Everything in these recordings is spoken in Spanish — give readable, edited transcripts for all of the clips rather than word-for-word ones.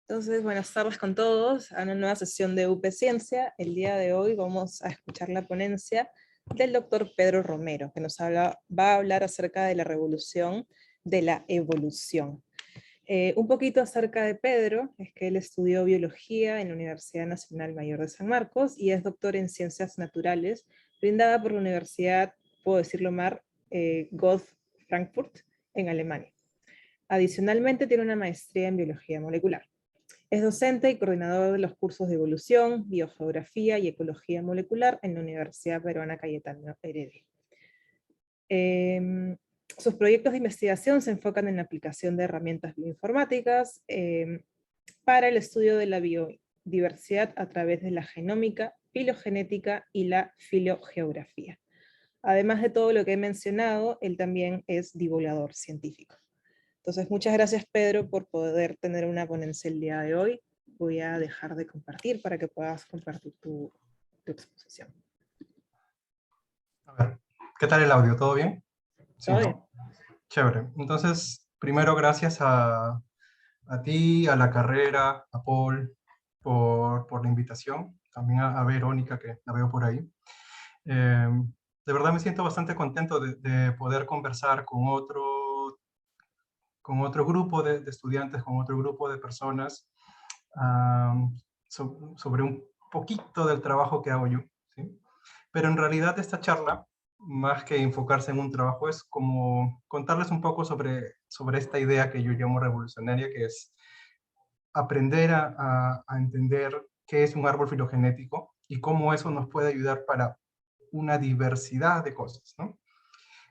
Entonces, buenas tardes con todos a una nueva sesión de UP Ciencia. El día de hoy vamos a escuchar la ponencia del doctor Pedro Romero, que va a hablar acerca de la revolución de la evolución. Un poquito acerca de Pedro, es que él estudió biología en la Universidad Nacional Mayor de San Marcos y es doctor en ciencias naturales, brindada por la Universidad, puedo decirlo mal, Goethe Frankfurt, en Alemania. Adicionalmente tiene una maestría en biología molecular. Es docente y coordinador de los cursos de evolución, biogeografía y ecología molecular en la Universidad Peruana Cayetano Heredia. Sus proyectos de investigación se enfocan en la aplicación de herramientas bioinformáticas para el estudio de la biodiversidad a través de la genómica, filogenética y la filogeografía. Además de todo lo que he mencionado, él también es divulgador científico. Entonces, muchas gracias, Pedro, por poder tener una ponencia el día de hoy. Voy a dejar de compartir para que puedas compartir tu exposición. A ver, ¿qué tal el audio? ¿Todo bien? Sí, ¿Todo bien? ¿no? Chévere. Entonces, primero gracias a ti, a la carrera, a Paul, por la invitación. También a Verónica, que la veo por ahí. De verdad me siento bastante contento de poder conversar con otro grupo de estudiantes, con otro grupo de personas sobre un poquito del trabajo que hago yo, ¿sí? Pero en realidad esta charla, más que enfocarse en un trabajo, es como contarles un poco sobre esta idea que yo llamo revolucionaria, que es aprender a entender qué es un árbol filogenético y cómo eso nos puede ayudar para una diversidad de cosas, ¿no?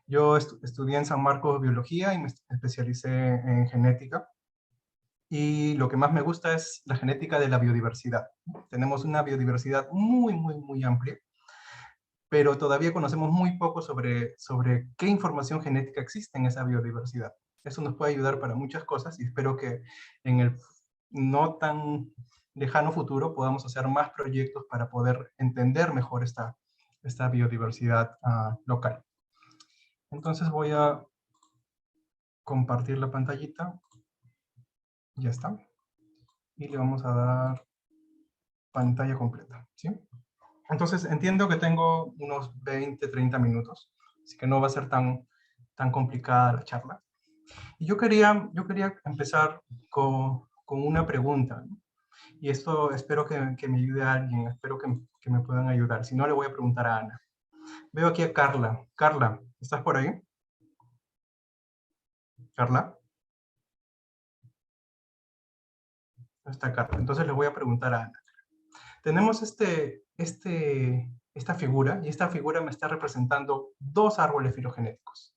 Yo estudié en San Marcos biología y me especialicé en genética. Y lo que más me gusta es la genética de la biodiversidad. Tenemos una biodiversidad muy, muy, muy amplia, pero todavía conocemos muy poco sobre qué información genética existe en esa biodiversidad. Eso nos puede ayudar para muchas cosas y espero que en el no tan lejano futuro podamos hacer más proyectos para poder entender mejor esta biodiversidad local. Entonces voy a compartir la pantallita. Ya está. Y le vamos a dar pantalla completa, ¿sí? Entonces entiendo que tengo unos 20, 30 minutos, así que no va a ser tan complicada la charla. Y yo quería empezar con una pregunta, ¿no? Y esto espero que me ayude a alguien, espero que me puedan ayudar. Si no, le voy a preguntar a Ana. Veo aquí a Carla. Carla, ¿estás por ahí? Carla. No está Carla. Entonces le voy a preguntar a Ana. Tenemos esta figura, y esta figura me está representando dos árboles filogenéticos.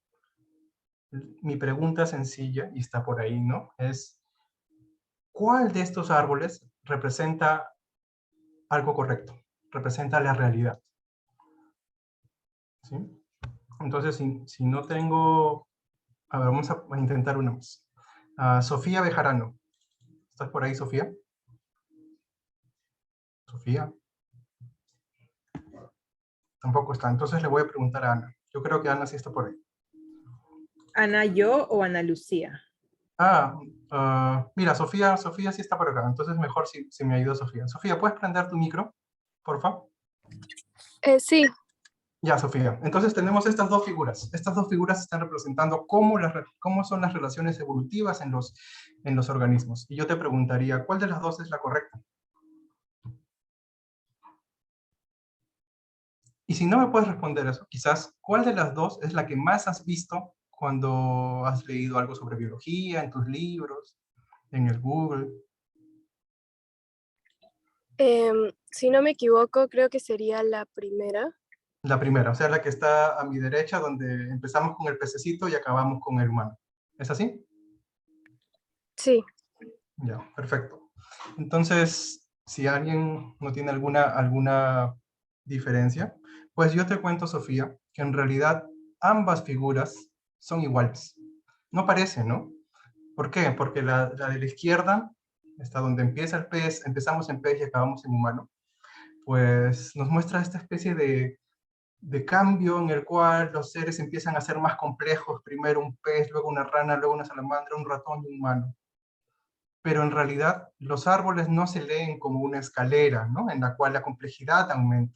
Mi pregunta sencilla, y está por ahí, ¿no? Es, ¿cuál de estos árboles representa algo correcto? Representa la realidad, ¿sí? Entonces, si no tengo... A ver, vamos a intentar una más. Sofía Bejarano. ¿Estás por ahí, Sofía? Sofía. Tampoco está. Entonces le voy a preguntar a Ana. Yo creo que Ana sí está por ahí. ¿Ana yo o Ana Lucía? Mira, Sofía sí está por acá. Entonces mejor si me ayuda Sofía. Sofía, ¿puedes prender tu micro, por favor? Sí. Ya, Sofía. Entonces tenemos estas dos figuras. Estas dos figuras están representando cómo son las relaciones evolutivas en los organismos. Y yo te preguntaría, ¿cuál de las dos es la correcta? Y si no me puedes responder eso, quizás, ¿cuál de las dos es la que más has visto cuando has leído algo sobre biología, en tus libros, en el Google? Si no me equivoco, creo que sería la primera. La primera, o sea, la que está a mi derecha, donde empezamos con el pececito y acabamos con el humano. ¿Es así? Sí. Ya, perfecto. Entonces, si alguien no tiene alguna diferencia, pues yo te cuento, Sofía, que en realidad ambas figuras son iguales. No parece, ¿no? ¿Por qué? Porque la de la izquierda, está donde empieza el pez, empezamos en pez y acabamos en humano, pues nos muestra esta especie de cambio en el cual los seres empiezan a ser más complejos, primero un pez, luego una rana, luego una salamandra, un ratón y un humano. pero en realidad los árboles no se leen como una escalera, ¿no? En la cual la complejidad aumenta.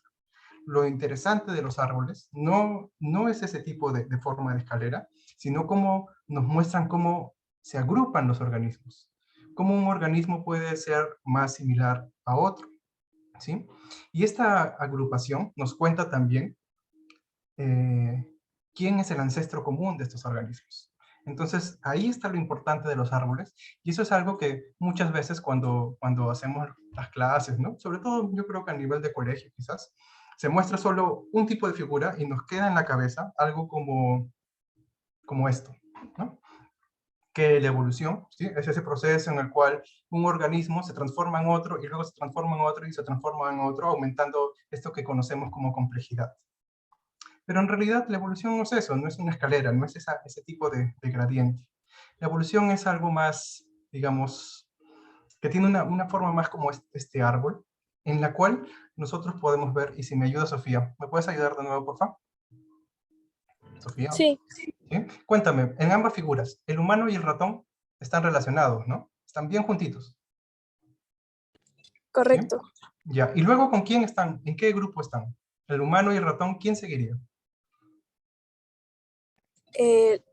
Lo interesante de los árboles no es ese tipo de forma de escalera, sino cómo nos muestran cómo se agrupan los organismos, cómo un organismo puede ser más similar a otro, ¿sí? Y esta agrupación nos cuenta también quién es el ancestro común de estos organismos. Entonces, ahí está lo importante de los árboles, y eso es algo que muchas veces cuando hacemos las clases, ¿no? Sobre todo yo creo que a nivel de colegio quizás, se muestra solo un tipo de figura y nos queda en la cabeza algo como esto, ¿no? Que la evolución, ¿sí? Es ese proceso en el cual un organismo se transforma en otro y luego se transforma en otro y se transforma en otro, aumentando esto que conocemos como complejidad. Pero en realidad la evolución no es eso, no es una escalera, no es ese tipo de gradiente. La evolución es algo más, digamos, que tiene una forma más como este árbol, en la cual nosotros podemos ver, y si me ayuda Sofía, ¿me puedes ayudar de nuevo, por favor? Sofía, Sí, ¿sí? Cuéntame, en ambas figuras, el humano y el ratón están relacionados, ¿no? Están bien juntitos, ¿sí? correcto. Ya, y luego ¿con quién están? ¿En qué grupo están? El humano y el ratón, ¿quién seguiría?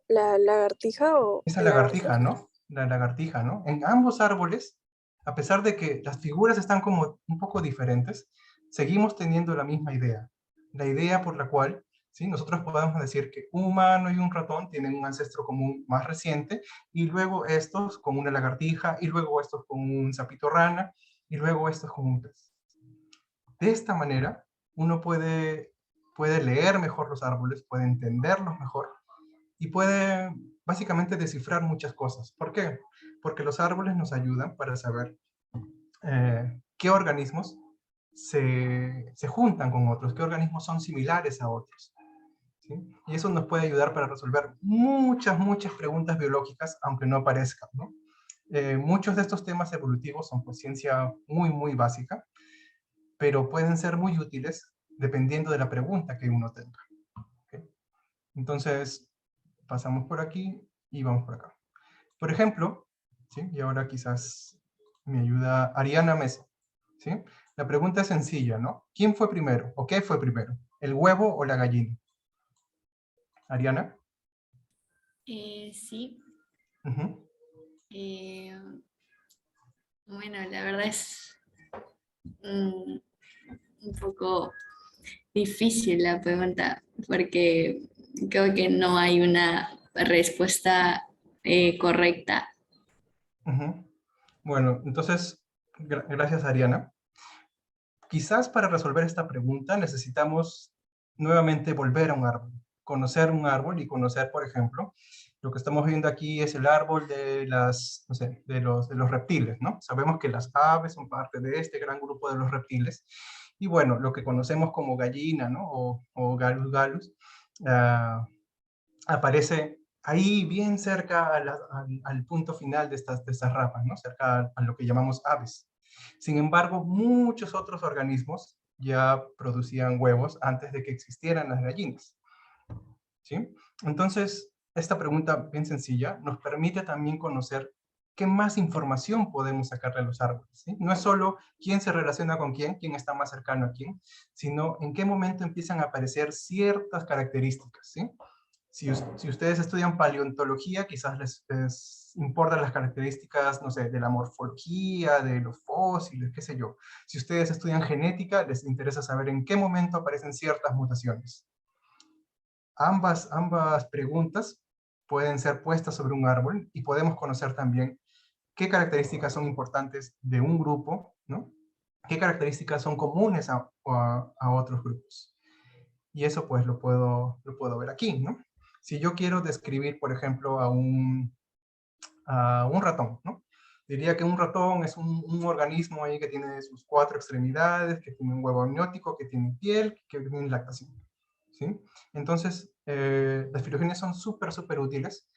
¿La lagartija o Esa el lagarto? lagartija, ¿no? La lagartija, ¿no? En ambos árboles, a pesar de que las figuras están como un poco diferentes, seguimos teniendo la misma idea. La idea por la cual, ¿sí? Nosotros podemos decir que un humano y un ratón tienen un ancestro común más reciente, y luego estos con una lagartija, y luego estos con un sapito rana, y luego estos con un pez. De esta manera, uno puede leer mejor los árboles, puede entenderlos mejor, y puede básicamente descifrar muchas cosas. ¿Por qué? Porque los árboles nos ayudan para saber qué organismos se juntan con otros, qué organismos son similares a otros, ¿sí? Y eso nos puede ayudar para resolver muchas preguntas biológicas, aunque no parezcan, ¿no? Muchos de estos temas evolutivos son pues ciencia muy básica, pero pueden ser muy útiles dependiendo de la pregunta que uno tenga. ¿Okay? Entonces, pasamos por aquí y vamos por acá. Por ejemplo, ¿sí? Y ahora quizás me ayuda Ariana Mesa, ¿sí? La pregunta es sencilla, ¿no? ¿Quién fue primero o qué fue primero? ¿El huevo o la gallina? Ariana. Sí, Uh-huh. eh, bueno, la verdad es mm, un poco difícil la pregunta porque creo que no hay una respuesta correcta. Uh-huh. Bueno, entonces, gracias Ariana. Quizás para resolver esta pregunta necesitamos nuevamente volver a un árbol, conocer un árbol y conocer, por ejemplo, lo que estamos viendo aquí es el árbol de no sé, de los reptiles, ¿no? Sabemos que las aves son parte de este gran grupo de los reptiles. Y bueno, lo que conocemos como gallina, ¿no? O Gallus gallus, ah, aparece ahí bien cerca al punto final de estas ramas, ¿no? Cerca a lo que llamamos aves. Sin embargo, muchos otros organismos ya producían huevos antes de que existieran las gallinas, ¿sí? Entonces, esta pregunta bien sencilla nos permite también conocer qué más información podemos sacarle a los árboles, ¿sí? No es solo quién se relaciona con quién está más cercano a quién, sino en qué momento empiezan a aparecer ciertas características, ¿sí? Si ustedes estudian paleontología, quizás les importan las características, no sé, de la morfología, de los fósiles, qué sé yo. Si ustedes estudian genética, les interesa saber en qué momento aparecen ciertas mutaciones. Ambas preguntas pueden ser puestas sobre un árbol y podemos conocer también qué características son importantes de un grupo, ¿no? Qué características son comunes a otros grupos. Y eso pues lo puedo ver aquí, ¿no? Si yo quiero describir, por ejemplo, a un ratón, ¿no? Diría que un ratón es un organismo ahí que tiene sus 4 extremidades, que tiene un huevo amniótico, que tiene piel, que tiene lactación, ¿sí? Entonces, las filogenias son súper útiles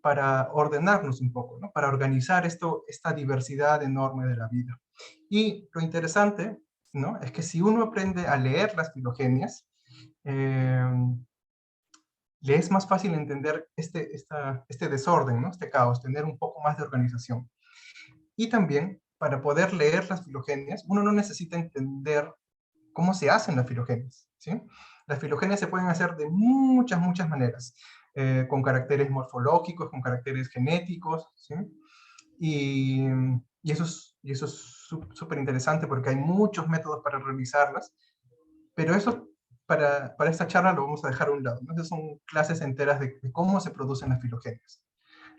para ordenarnos un poco, ¿no? Para organizar esta diversidad enorme de la vida. Y lo interesante, ¿no? Es que si uno aprende a leer las filogenias, eh, le es más fácil entender este desorden, ¿no? Este caos, tener un poco más de organización. Y también, para poder leer las filogenias, uno no necesita entender cómo se hacen las filogenias, ¿sí? Las filogenias se pueden hacer de muchas, muchas maneras, con caracteres morfológicos, con caracteres genéticos, ¿sí? Y, y eso es súper interesante porque hay muchos métodos para realizarlas, pero eso para esta charla lo vamos a dejar a un lado, ¿no? Esas son clases enteras de cómo se producen las filogenias.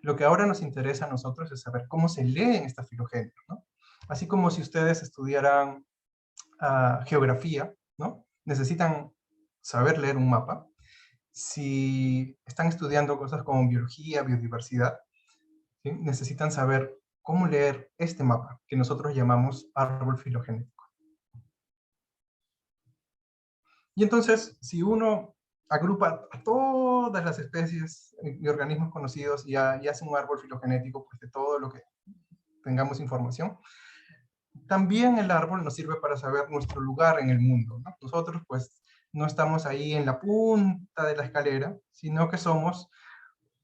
Lo que ahora nos interesa a nosotros es saber cómo se leen estas filogenias, ¿no? Así como si ustedes estudiaran geografía, ¿no? Necesitan saber leer un mapa. Si están estudiando cosas como biología, biodiversidad, ¿sí? Necesitan saber cómo leer este mapa, que nosotros llamamos árbol filogenético. Y entonces, si uno agrupa a todas las especies y organismos conocidos y hace un árbol filogenético, pues de todo lo que tengamos información, también el árbol nos sirve para saber nuestro lugar en el mundo, ¿no? Nosotros pues no estamos ahí en la punta de la escalera, sino que somos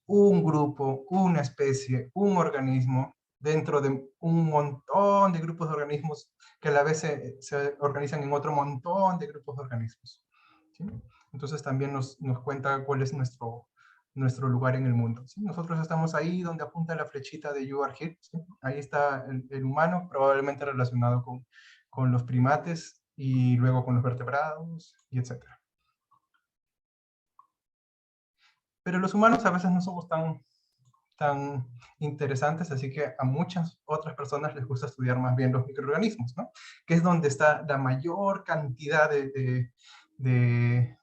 un grupo, una especie, un organismo dentro de un montón de grupos de organismos que a la vez se organizan en otro montón de grupos de organismos, ¿sí? Entonces también nos cuenta cuál es nuestro lugar en el mundo, ¿sí? Nosotros estamos ahí donde apunta la flechita de You Are Here, ¿sí? Ahí está el humano, probablemente relacionado con los primates y luego con los vertebrados, y etc. Pero los humanos a veces no somos tan interesantes, así que a muchas otras personas les gusta estudiar más bien los microorganismos, ¿no? Que es donde está la mayor cantidad de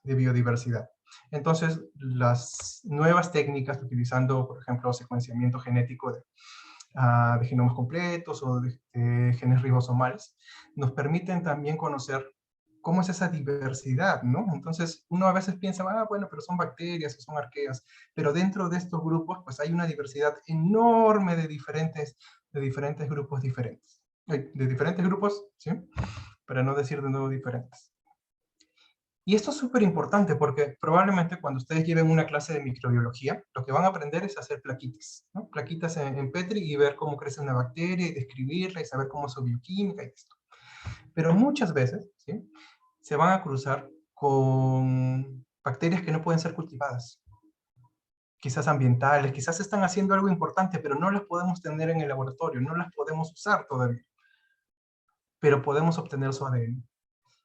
biodiversidad. Entonces, las nuevas técnicas, utilizando, por ejemplo, secuenciamiento genético de genomas completos o de genes ribosomales, nos permiten también conocer cómo es esa diversidad, ¿no? Entonces, uno a veces piensa, bueno, pero son bacterias o son arqueas, pero dentro de estos grupos, pues hay una diversidad enorme de diferentes grupos diferentes. De diferentes grupos, ¿sí? Para no decir de nuevo diferentes. Y esto es súper importante porque probablemente cuando ustedes lleven una clase de microbiología, lo que van a aprender es hacer plaquitas, ¿no? Plaquitas en Petri y ver cómo crece una bacteria y describirla y saber cómo es su bioquímica y esto. Pero muchas veces, ¿sí? Se van a cruzar con bacterias que no pueden ser cultivadas, quizás ambientales, quizás están haciendo algo importante, pero no las podemos tener en el laboratorio, no las podemos usar todavía, pero podemos obtener su ADN.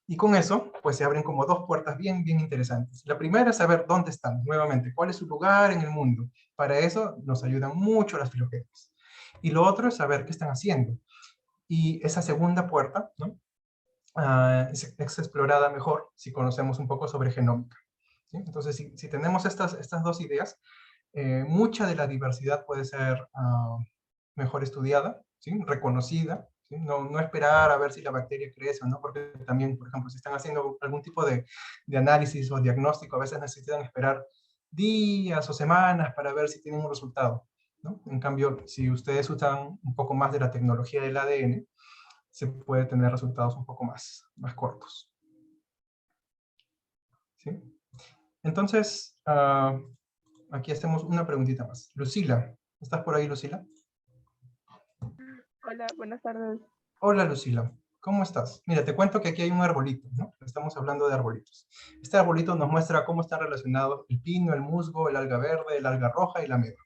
Y con eso, pues se abren como dos puertas bien, bien interesantes. La primera es saber dónde están, nuevamente, cuál es su lugar en el mundo. Para eso nos ayudan mucho las filogenias. Y lo otro es saber qué están haciendo. Y esa segunda puerta, ¿no? Es explorada mejor si conocemos un poco sobre genómica, ¿sí? Entonces, si tenemos estas dos ideas, mucha de la diversidad puede ser mejor estudiada, ¿sí? Reconocida, ¿sí? No esperar a ver si la bacteria crece o no, porque también, por ejemplo, si están haciendo algún tipo de análisis o diagnóstico, a veces necesitan esperar días o semanas para ver si tienen un resultado, ¿no? En cambio, si ustedes usan un poco más de la tecnología del ADN, se puede tener resultados un poco más cortos, ¿sí? Entonces, aquí hacemos una preguntita más. Lucila, ¿estás por ahí, Lucila? Hola, buenas tardes. Hola, Lucila, ¿cómo estás? Mira, te cuento que aquí hay un arbolito, ¿no? Estamos hablando de arbolitos. Este arbolito nos muestra cómo están relacionados el pino, el musgo, el alga verde, el alga roja y la ameba,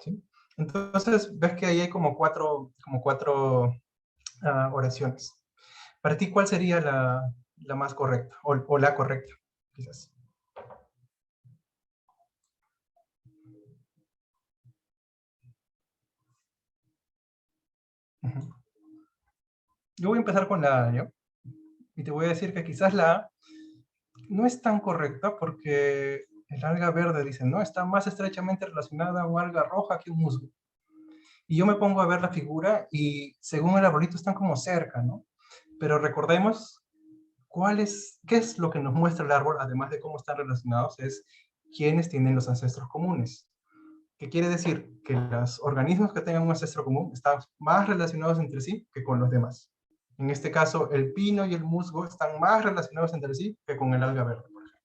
¿sí? Entonces, ves que ahí hay como cuatro oraciones. Para ti, ¿cuál sería la más correcta? O la correcta, quizás. Ujú. Yo voy a empezar con la A, ¿yo? Y te voy a decir que quizás la A no es tan correcta porque el alga verde, dicen, no, está más estrechamente relacionada a una alga roja que un musgo. Y yo me pongo a ver la figura y según el arbolito están como cerca, ¿no? Pero recordemos qué es lo que nos muestra el árbol, además de cómo están relacionados, es quiénes tienen los ancestros comunes. ¿Qué quiere decir? Que los organismos que tengan un ancestro común están más relacionados entre sí que con los demás. En este caso, el pino y el musgo están más relacionados entre sí que con el alga verde, por ejemplo.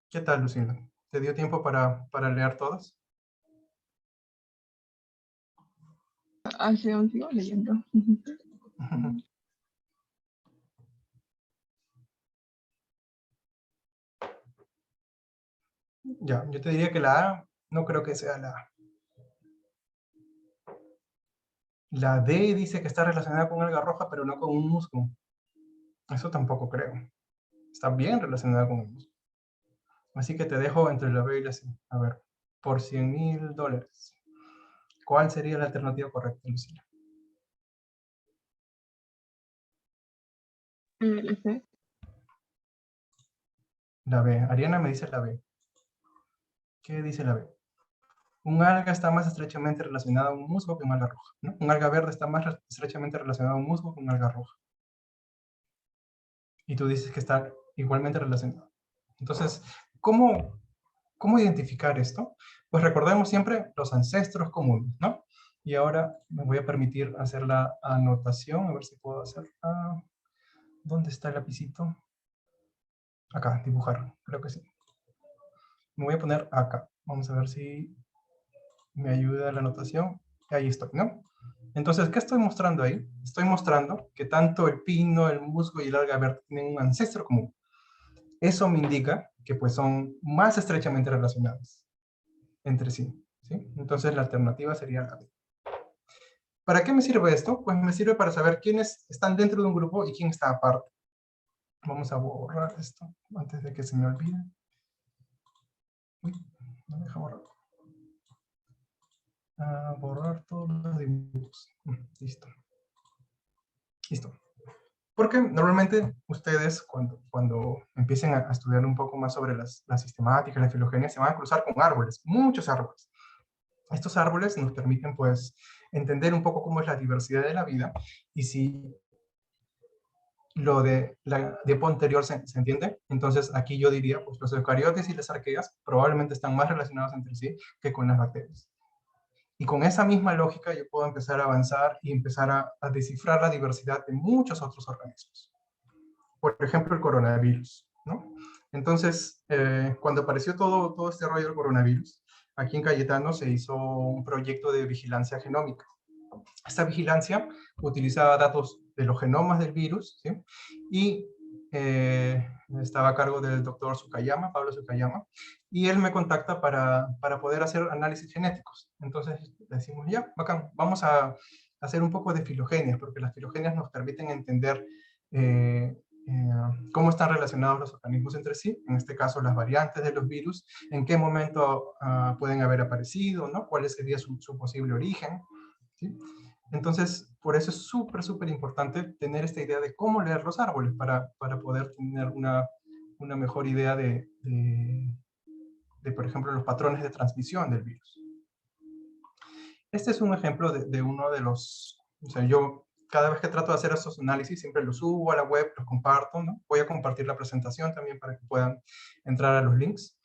¿Qué tal, Lucinda? ¿Te dio tiempo para leer todas? Sí, aún sigo leyendo. Ya, yo te diría que la A no creo que sea la A. La D dice que está relacionada con alga roja, pero no con un musgo. Eso tampoco creo. Está bien relacionada con el musgo. Así que te dejo entre la B y la C. A ver, por $100.000. ¿Cuál sería la alternativa correcta, Lucila? La C. La B. Ariana me dice la B. ¿Qué dice la B? Un alga está más estrechamente relacionada a un musgo que un alga roja, ¿no? Un alga verde está más estrechamente relacionado a un musgo que un alga roja. Y tú dices que está igualmente relacionado. Entonces, ¿cómo identificar esto? Pues recordemos siempre los ancestros comunes, ¿no? Y ahora me voy a permitir hacer la anotación, a ver si puedo hacer. ¿Dónde está el lapicito? Acá, dibujar, creo que sí. Me voy a poner acá. Vamos a ver si me ayuda la anotación. Ahí estoy, ¿no? Entonces, ¿qué estoy mostrando ahí? Estoy mostrando que tanto el pino, el musgo y el alga verde tienen un ancestro común. Eso me indica que pues son más estrechamente relacionados entre sí, ¿sí? Entonces la alternativa sería la B. ¿Para qué me sirve esto? Pues me sirve para saber quiénes están dentro de un grupo y quién está aparte. Vamos a borrar esto antes de que se me olvide. Uy, no me deja borrar. Borrar todos los dibujos. Listo. Listo. Porque normalmente ustedes, cuando empiecen a estudiar un poco más sobre la sistemática, la filogenia, se van a cruzar con árboles, muchos árboles. Estos árboles nos permiten, pues, entender un poco cómo es la diversidad de la vida, y si lo de la depo anterior se entiende, entonces aquí yo diría, pues, los eucariotes y las arqueas probablemente están más relacionados entre sí que con las bacterias. Y con esa misma lógica yo puedo empezar a avanzar y empezar a descifrar la diversidad de muchos otros organismos. Por ejemplo, el coronavirus, ¿no? Entonces, cuando apareció todo este rollo del coronavirus, aquí en Cayetano se hizo un proyecto de vigilancia genómica. Esta vigilancia utilizaba datos de los genomas del virus, ¿sí? Y estaba a cargo del doctor Sukayama, Pablo Sukayama, y él me contacta para poder hacer análisis genéticos. Entonces decimos, ya, bacán, vamos a hacer un poco de filogenias, porque las filogenias nos permiten entender cómo están relacionados los organismos entre sí, en este caso las variantes de los virus, en qué momento pueden haber aparecido, ¿no? ¿Cuál sería su posible origen? ¿Sí? Entonces, por eso es súper importante tener esta idea de cómo leer los árboles para poder tener una mejor idea de, por ejemplo, los patrones de transmisión del virus. Este es un ejemplo de uno de los... O sea, yo cada vez que trato de hacer estos análisis siempre los subo a la web, los comparto, ¿no? Voy a compartir la presentación también para que puedan entrar a los links.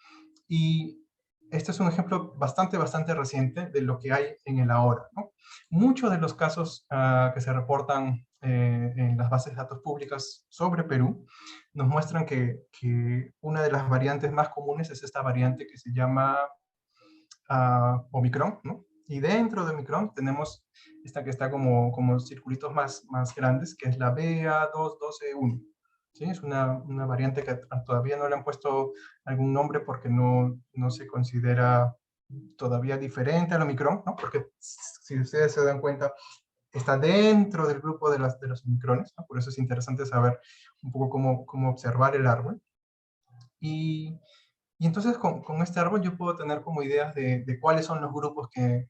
Y este es un ejemplo bastante reciente de lo que hay en el ahora, ¿no? Muchos de los casos que se reportan en las bases de datos públicas sobre Perú nos muestran que una de las variantes más comunes es esta variante que se llama Omicron, ¿no? Y dentro de Omicron tenemos esta que está como circulitos más grandes, que es la BA212.1. ¿Sí? Es una variante que todavía no le han puesto algún nombre porque no se considera todavía diferente al Omicron, ¿no? Porque si ustedes se dan cuenta, está dentro del grupo de los Omicrones, ¿no? Por eso es interesante saber un poco cómo observar el árbol. Y entonces con este árbol yo puedo tener como ideas de cuáles son los grupos que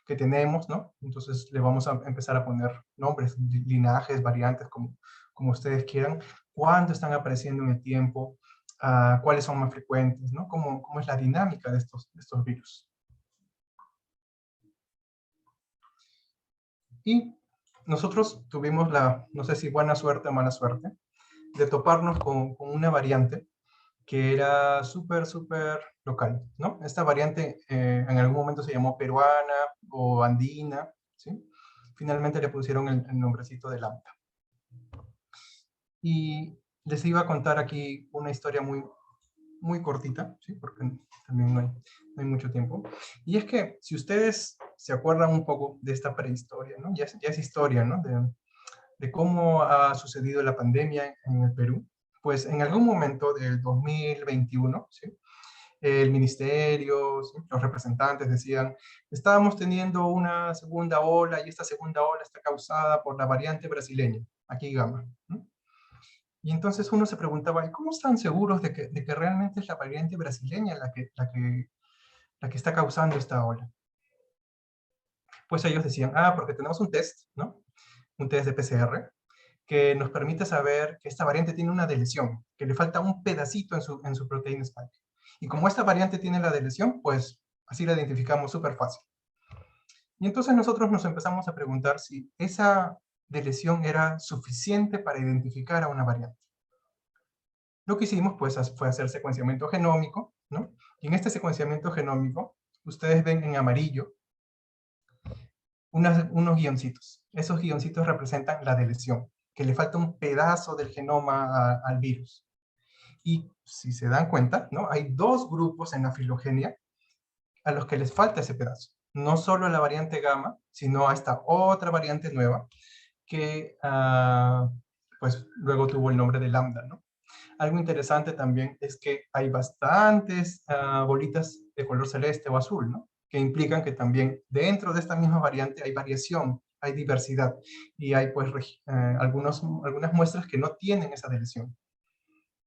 tenemos, ¿no? Entonces le vamos a empezar a poner nombres, linajes, variantes, como ustedes quieran, cuándo están apareciendo en el tiempo, cuáles son más frecuentes, ¿no? Cómo es la dinámica de estos virus. Y nosotros tuvimos no sé si buena suerte o mala suerte, de toparnos con una variante que era súper local, ¿no? Esta variante en algún momento se llamó peruana o andina, ¿sí? Finalmente le pusieron el nombrecito de lambda. Y les iba a contar aquí una historia muy muy cortita, ¿sí? Porque también no hay mucho tiempo. Y es que si ustedes se acuerdan un poco de esta prehistoria, ¿no? Ya es historia, ¿no? De cómo ha sucedido la pandemia en el Perú, pues en algún momento del 2021, ¿sí? El ministerio, ¿sí? Los representantes decían, estábamos teniendo una segunda ola y esta segunda ola está causada por la variante brasileña, aquí Gamma, ¿no? Y entonces uno se preguntaba, ¿y cómo están seguros de que realmente es la variante brasileña la que está causando esta ola? Pues ellos decían, porque tenemos un test, ¿no? Un test de PCR, que nos permite saber que esta variante tiene una deleción, que le falta un pedacito en su proteína spike. Y como esta variante tiene la deleción, pues así la identificamos súper fácil. Y entonces nosotros nos empezamos a preguntar si esa deleción era suficiente para identificar a una variante. Lo que hicimos pues fue hacer secuenciamiento genómico, ¿no? Y en este secuenciamiento genómico, ustedes ven en amarillo unos guioncitos. Esos guioncitos representan la deleción, que le falta un pedazo del genoma al virus. Y si se dan cuenta, ¿no? Hay dos grupos en la filogenia a los que les falta ese pedazo. No solo la variante gamma, sino a esta otra variante nueva que pues luego tuvo el nombre de lambda, ¿no? Algo interesante también es que hay bastantes bolitas de color celeste o azul, ¿no? Que implican que también dentro de esta misma variante hay variación, hay diversidad, y hay pues algunas muestras que no tienen esa deleción.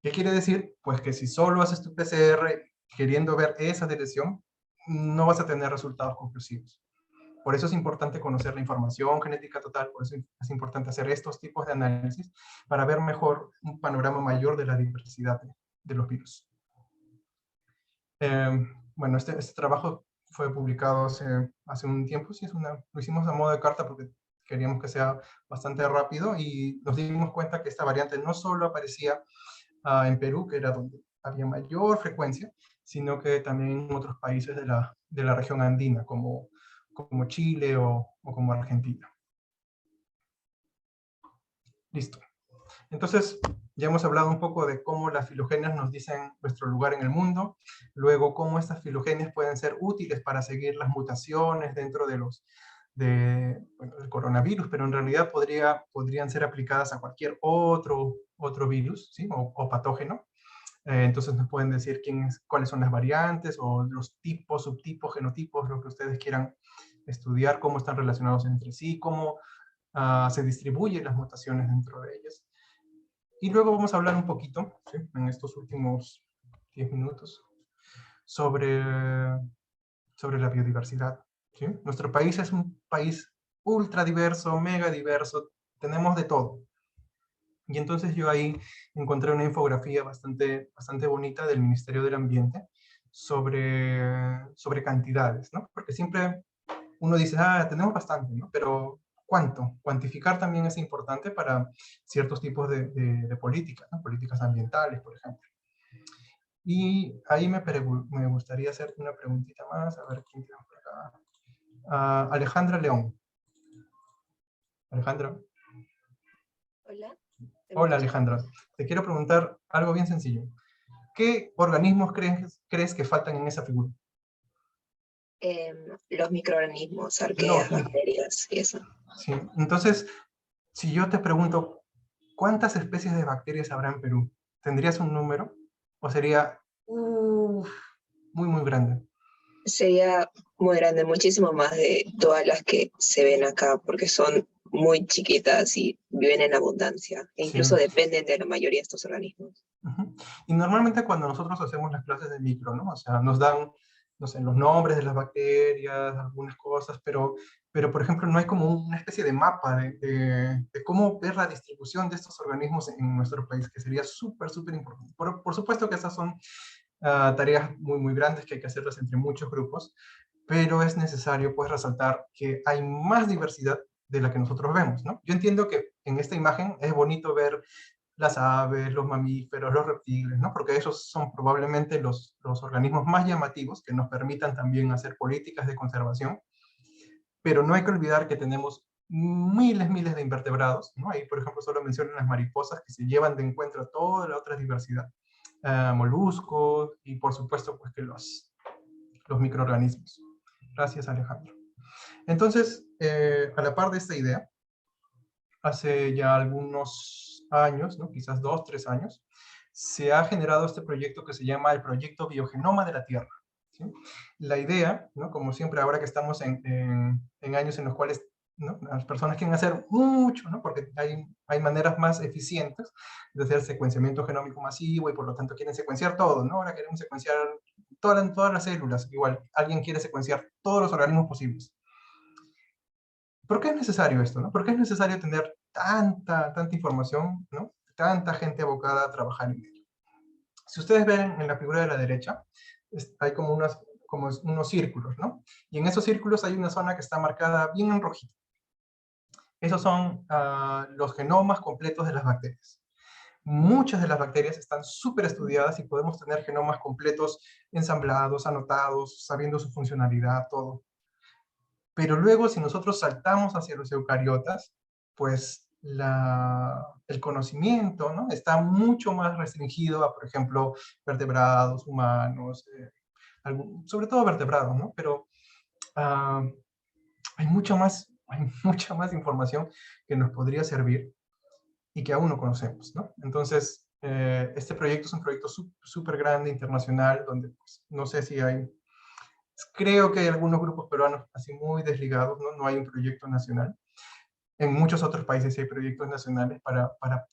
¿Qué quiere decir? Pues que si solo haces tu PCR queriendo ver esa deleción, no vas a tener resultados conclusivos. Por eso es importante conocer la información genética total, por eso es importante hacer estos tipos de análisis para ver mejor un panorama mayor de la diversidad de los virus. Bueno, este trabajo fue publicado hace un tiempo, sí, lo hicimos a modo de carta porque queríamos que sea bastante rápido y nos dimos cuenta que esta variante no solo aparecía en Perú, que era donde había mayor frecuencia, sino que también en otros países de la región andina, como Chile o como Argentina. Listo. Entonces, ya hemos hablado un poco de cómo las filogenias nos dicen nuestro lugar en el mundo, luego cómo estas filogenias pueden ser útiles para seguir las mutaciones dentro de del coronavirus, pero en realidad podrían ser aplicadas a cualquier otro virus, ¿sí? o patógeno. Entonces nos pueden decir cuáles son las variantes o los tipos, subtipos, genotipos, lo que ustedes quieran estudiar, cómo están relacionados entre sí, cómo se distribuyen las mutaciones dentro de ellas. Y luego vamos a hablar un poquito, ¿sí? En estos últimos 10 minutos, sobre la biodiversidad. ¿Sí? Nuestro país es un país ultra diverso, mega diverso, tenemos de todo. Y entonces yo ahí encontré una infografía bastante bonita del Ministerio del Ambiente sobre cantidades, ¿no? Porque siempre uno dice, tenemos bastante, ¿no? Pero ¿cuánto? Cuantificar también es importante para ciertos tipos de políticas, ¿no? Políticas ambientales, por ejemplo. Y ahí me gustaría hacer una preguntita más, a ver quién tenemos por acá. Alejandra León. Alejandra. Hola. Hola Alejandra, te quiero preguntar algo bien sencillo. ¿Qué organismos crees que faltan en esa figura? Los microorganismos, arqueas, bacterias y eso. Sí. Entonces, si yo te pregunto, ¿cuántas especies de bacterias habrá en Perú? ¿Tendrías un número? ¿O sería muy grande? Sería muy grande, muchísimo más de todas las que se ven acá, porque son muy chiquitas y viven en abundancia, e incluso Sí. dependen de la mayoría de estos organismos. Y normalmente cuando nosotros hacemos las clases de micro, ¿no? O sea, nos dan, no sé, los nombres de las bacterias, algunas cosas, pero por ejemplo no hay como una especie de mapa de cómo ver la distribución de estos organismos en nuestro país, que sería súper importante. Por supuesto que esas son tareas muy grandes que hay que hacerlas entre muchos grupos, pero es necesario pues resaltar que hay más diversidad de la que nosotros vemos, ¿no? Yo entiendo que en esta imagen es bonito ver las aves, los mamíferos, los reptiles, ¿no? Porque esos son probablemente los organismos más llamativos que nos permitan también hacer políticas de conservación, pero no hay que olvidar que tenemos miles de invertebrados, ¿no? Ahí, por ejemplo, solo mencionan las mariposas que se llevan de encuentro a toda la otra diversidad. moluscos y por supuesto pues que los microorganismos. Gracias, Alejandro. Entonces, a la par de esta idea, hace ya algunos años, ¿no? Quizás 2, 3 años, se ha generado este proyecto que se llama el Proyecto Biogenoma de la Tierra, ¿sí? La idea, ¿no? Como siempre ahora que estamos en años en los cuales, ¿no? Las personas quieren hacer mucho, ¿no? Porque hay maneras más eficientes de hacer secuenciamiento genómico masivo y por lo tanto quieren secuenciar todo, ¿no? Ahora queremos secuenciar todas las células, igual alguien quiere secuenciar todos los organismos posibles. ¿Por qué es necesario esto, no? ¿Por qué es necesario tener tanta información, ¿no? Tanta gente abocada a trabajar en ello. Si ustedes ven en la figura de la derecha, hay como unos círculos, ¿no? Y en esos círculos hay una zona que está marcada bien en rojito. Esos son los genomas completos de las bacterias. Muchas de las bacterias están súper estudiadas y podemos tener genomas completos ensamblados, anotados, sabiendo su funcionalidad, todo. Pero luego, si nosotros saltamos hacia los eucariotas, pues el conocimiento, ¿no? Está mucho más restringido a, por ejemplo, vertebrados, humanos, sobre todo vertebrados, ¿no? Pero hay mucha más información que nos podría servir y que aún no conocemos, ¿no? Entonces, este proyecto es un proyecto súper grande, internacional, donde pues, no sé si hay... Creo que hay algunos grupos peruanos así muy desligados, ¿no? No hay un proyecto nacional. En muchos otros países sí hay proyectos nacionales para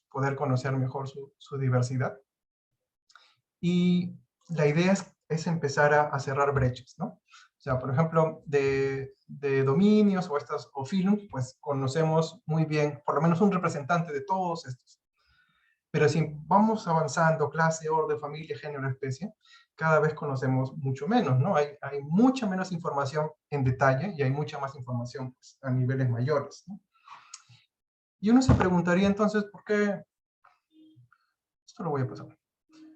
poder conocer mejor su diversidad. Y la idea es empezar a cerrar brechas, ¿no? O sea, por ejemplo, de dominios o films, pues conocemos muy bien, por lo menos un representante de todos estos. Pero si vamos avanzando, clase, orden, familia, género, especie, cada vez conocemos mucho menos, ¿no? Hay mucha menos información en detalle y hay mucha más información pues, a niveles mayores, ¿no? Y uno se preguntaría entonces, ¿por qué? Esto lo voy a pasar.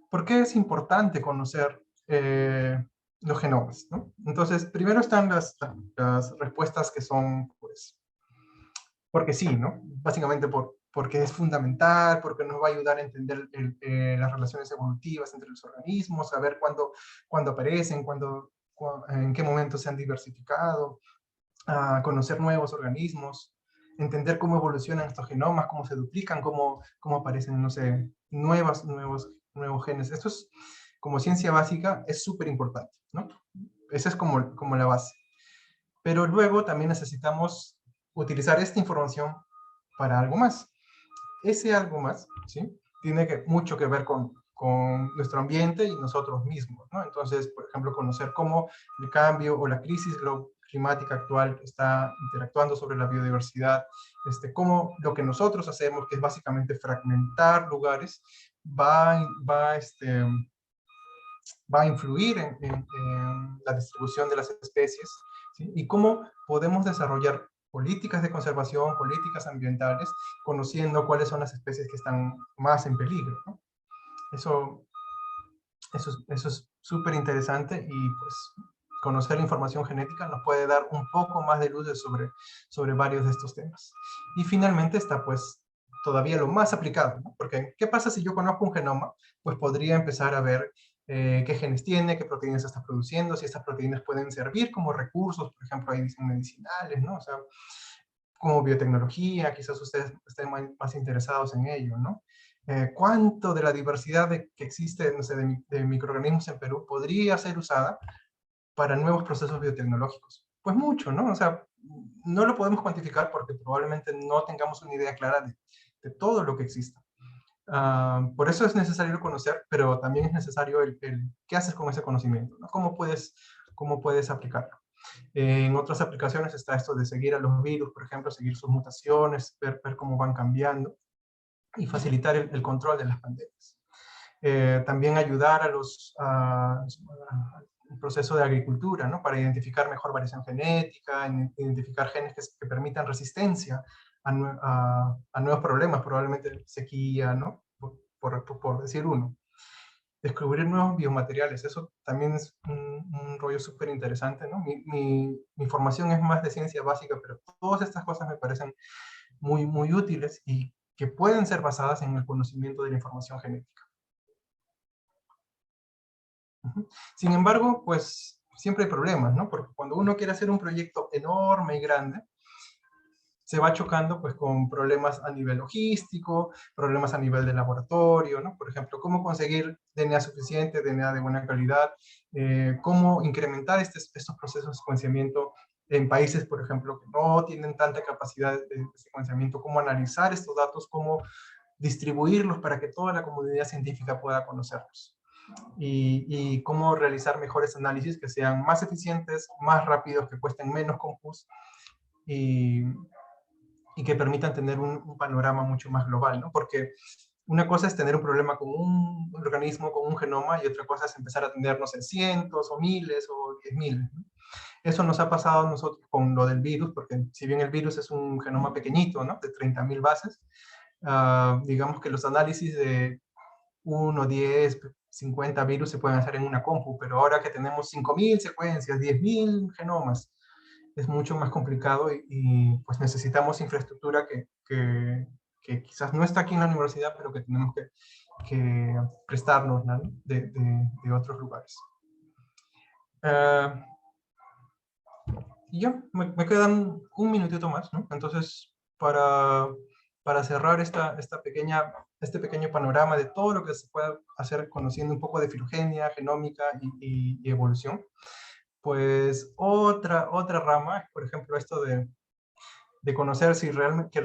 ¿Por qué es importante conocer los genomas, ¿no? Entonces, primero están las respuestas que son, pues, porque sí, ¿no? Básicamente porque es fundamental, porque nos va a ayudar a entender las relaciones evolutivas entre los organismos, saber cuándo aparecen, en qué momento se han diversificado, a conocer nuevos organismos, entender cómo evolucionan estos genomas, cómo se duplican, cómo aparecen, no sé, nuevos genes. Esto es, como ciencia básica, es súper importante, ¿no? Esa es como la base. Pero luego también necesitamos utilizar esta información para algo más. Ese algo más, ¿sí? Tiene mucho que ver con nuestro ambiente y nosotros mismos, ¿no? Entonces, por ejemplo, conocer cómo el cambio o la crisis climática actual está interactuando sobre la biodiversidad, cómo lo que nosotros hacemos, que es básicamente fragmentar lugares, va a influir en la distribución de las especies, ¿sí? Y cómo podemos desarrollar políticas de conservación, políticas ambientales, conociendo cuáles son las especies que están más en peligro, ¿no? Eso es súper interesante y pues conocer la información genética nos puede dar un poco más de luz sobre varios de estos temas. Y finalmente está pues todavía lo más aplicado, ¿no? Porque ¿qué pasa si yo conozco un genoma? Pues podría empezar a ver qué genes tiene, qué proteínas está produciendo, si estas proteínas pueden servir como recursos, por ejemplo, ahí dicen medicinales, ¿no? O sea, como biotecnología, quizás ustedes estén más interesados en ello, ¿no? ¿Cuánto de la diversidad que existe, no sé, de microorganismos en Perú podría ser usada para nuevos procesos biotecnológicos? Pues mucho, ¿no? O sea, no lo podemos cuantificar porque probablemente no tengamos una idea clara de todo lo que exista. Por eso es necesario conocer, pero también es necesario el qué haces con ese conocimiento, ¿no? ¿Cómo puedes aplicarlo? En otras aplicaciones está esto de seguir a los virus, por ejemplo, seguir sus mutaciones, ver cómo van cambiando y facilitar el control de las pandemias. También ayudar al proceso de agricultura, ¿no? Para identificar mejor variación genética, identificar genes que permitan resistencia a nuevos problemas, probablemente sequía, ¿no? Por decir uno. Descubrir nuevos biomateriales, eso también es un rollo súper interesante, ¿no? Mi formación es más de ciencia básica, pero todas estas cosas me parecen muy, muy útiles y que pueden ser basadas en el conocimiento de la información genética. Ujú. Sin embargo, pues siempre hay problemas, ¿no? Porque cuando uno quiere hacer un proyecto enorme y grande, se va chocando pues con problemas a nivel logístico, problemas a nivel de laboratorio, ¿no? Por ejemplo, cómo conseguir DNA suficiente, DNA de buena calidad, cómo incrementar estos procesos de secuenciamiento en países, por ejemplo, que no tienen tanta capacidad de secuenciamiento, cómo analizar estos datos, cómo distribuirlos para que toda la comunidad científica pueda conocerlos. Y cómo realizar mejores análisis que sean más eficientes, más rápidos, que cuesten menos compus y que permitan tener un panorama mucho más global, ¿no? Porque una cosa es tener un problema con un organismo, con un genoma, y otra cosa es empezar a tener, no sé, cientos o miles o 10.000, ¿no? Eso nos ha pasado a nosotros con lo del virus, porque si bien el virus es un genoma pequeñito, ¿no? De 30.000 bases, digamos que los análisis de 1, 10, 50 virus se pueden hacer en una compu, pero ahora que tenemos 5.000 secuencias, 10.000 genomas, es mucho más complicado pues necesitamos infraestructura que quizás no está aquí en la universidad, pero que tenemos que prestarnos, ¿no? de otros lugares. Y ya, me quedan un minutito más, ¿no? Entonces, para cerrar este pequeño panorama de todo lo que se puede hacer conociendo un poco de filogenia, genómica y evolución, pues otra rama es, por ejemplo, esto de conocer si realmente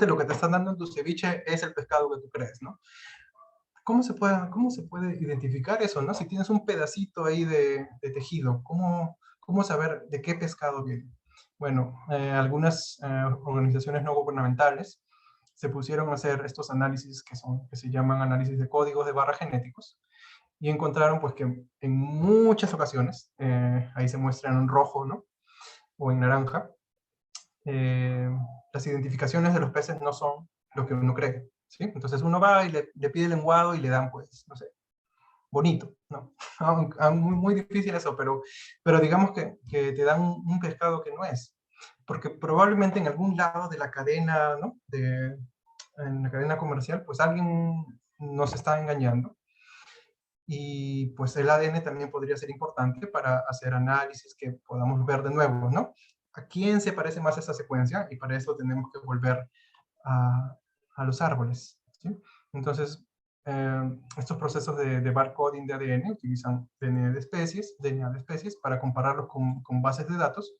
lo que te están dando en tu ceviche es el pescado que tú crees, ¿no? ¿Cómo se puede identificar eso, ¿no? Si tienes un pedacito ahí de tejido, ¿cómo saber de qué pescado viene? Bueno, algunas organizaciones no gubernamentales se pusieron a hacer estos análisis que se llaman análisis de códigos de barra genéticos, y encontraron pues que en muchas ocasiones, ahí se muestra en rojo, ¿no? O en naranja, las identificaciones de los peces no son lo que uno cree, ¿sí? Entonces uno va y le pide lenguado y le dan, pues, no sé, bonito, ¿no? Muy difícil eso, pero digamos que te dan un pescado que no es, porque probablemente en algún lado de la cadena, ¿no? En la cadena comercial, pues alguien nos está engañando. Y pues el ADN también podría ser importante para hacer análisis que podamos ver de nuevo, ¿no? ¿A quién se parece más esa secuencia? Y para eso tenemos que volver a, a los árboles, ¿sí? Entonces, estos procesos de barcoding de ADN utilizan DNA de especies para compararlos con bases de datos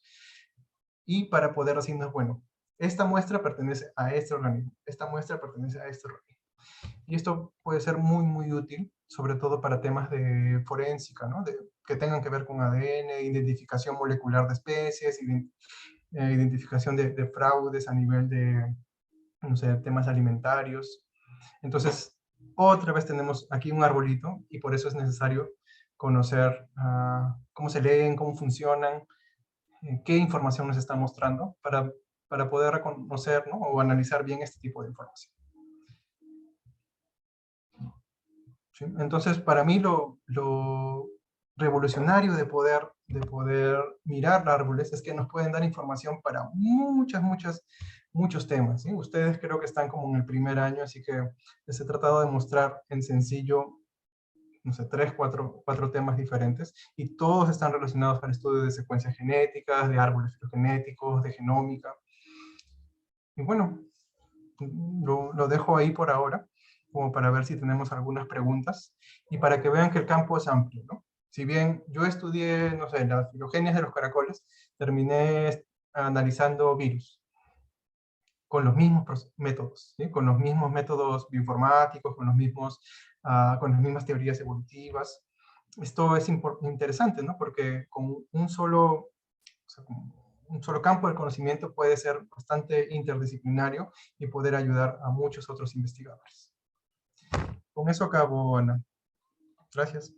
y para poder decirnos, bueno, esta muestra pertenece a este organismo, esta muestra pertenece a este organismo. Y esto puede ser muy útil, sobre todo para temas de forénsica, ¿no? Que tengan que ver con ADN, identificación molecular de especies, identificación de fraudes a nivel de, no sé, temas alimentarios. Entonces, otra vez tenemos aquí un arbolito y por eso es necesario conocer cómo se leen, cómo funcionan, qué información nos está mostrando para poder reconocer, ¿no? O analizar bien este tipo de información. ¿Sí? Entonces, para mí lo revolucionario de poder mirar árboles es que nos pueden dar información para muchos temas, ¿sí? Ustedes creo que están como en el primer año, así que les he tratado de mostrar en sencillo, no sé, 4 temas diferentes, y todos están relacionados al estudio de secuencias genéticas, de árboles filogenéticos, de genómica. Y bueno, lo dejo ahí por ahora, como para ver si tenemos algunas preguntas y para que vean que el campo es amplio, ¿no? Si bien yo estudié, no sé, las filogenias de los caracoles, terminé analizando virus con los mismos métodos, ¿sí? Con los mismos métodos bioinformáticos, con las mismas teorías evolutivas. Esto es interesante, ¿no? Porque con un solo campo del conocimiento puede ser bastante interdisciplinario y poder ayudar a muchos otros investigadores. Con eso acabo, Ana. Gracias.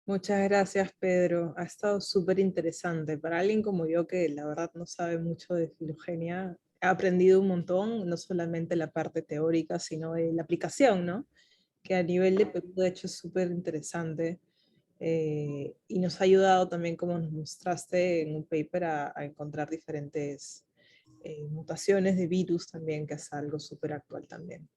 Muchas gracias, Pedro. Ha estado súper interesante. Para alguien como yo, que la verdad no sabe mucho de filogenia, he aprendido un montón, no solamente la parte teórica, sino de la aplicación, ¿no? Que a nivel de Perú, de hecho, es súper interesante. Y nos ha ayudado también, como nos mostraste en un paper, a encontrar diferentes mutaciones de virus también, que es algo súper actual también.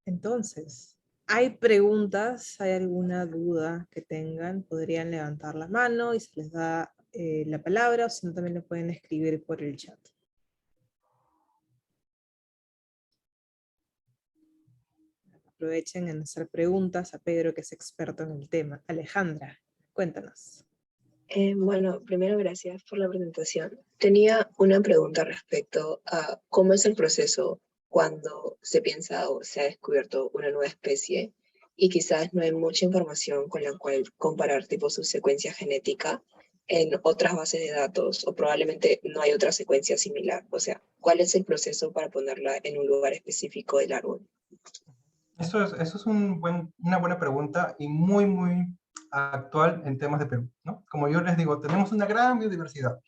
Entonces, ¿Hay preguntas? ¿Hay alguna duda que tengan? Podrían levantar la mano y se les da la palabra, o si no también lo pueden escribir por el chat. Aprovechen en hacer preguntas a Pedro, que es experto en el tema. Alejandra, cuéntanos. Bueno, primero gracias por la presentación. Tenía una pregunta respecto a cómo es el proceso cuando se piensa o se ha descubierto una nueva especie y quizás no hay mucha información con la cual comparar tipo su secuencia genética en otras bases de datos o probablemente no hay otra secuencia similar. O sea, ¿cuál es el proceso para ponerla en un lugar específico del árbol? Eso es una buena pregunta y muy actual en temas de Perú, ¿no? Como yo les digo, tenemos una gran biodiversidad.